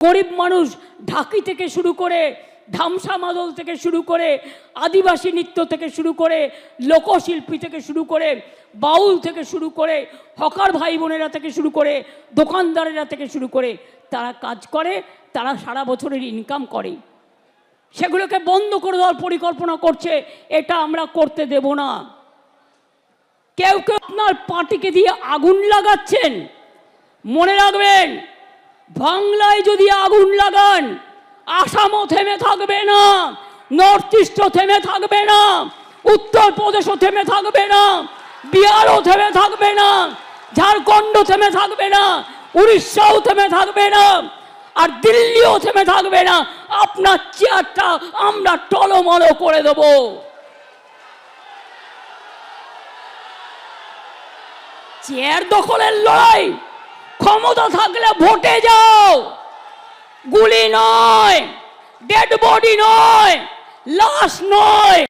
গরিব মানুষ ঢাকি থেকে শুরু করে ধামসা মাদল থেকে শুরু করে আদিবাসী নৃত্য থেকে শুরু করে লোকশিল্পী থেকে শুরু করে বাউল থেকে শুরু করে হকার ভাই বোনেরা থেকে শুরু করে দোকানদারেরা থেকে শুরু করে তারা কাজ করে, তারা সারা বছরের ইনকাম করে। সেগুলোকে বন্ধ করে দেওয়ার পরিকল্পনা করছে, এটা আমরা করতে দেব না। কেউ কেউ আপনার পার্টিকে দিয়ে আগুন লাগাচ্ছেন। মনে রাখবেন, বাংলায় যদি আগুন লাগান, আসামও থেমে থাকবে না, নর্থ ইস্টও থেমে থাকবে না, উত্তরপ্রদেশও থেমে থাকবে না, বিহারও থেমে থাকবে না, ঝাড়খণ্ডও থেমে থাকবে না, উড়িষ্যাও থেমে থাকবে না, আর দিল্লিও থেমে থাকবে না। আপনার চেয়ারটা আমরা টলমল করে দেব। চেয়ার দখলের লড়াই, ক্ষমতা থাকলে ভোটে যাও, গুলি নয়, ডেড বডি নয়, লাশ নয়।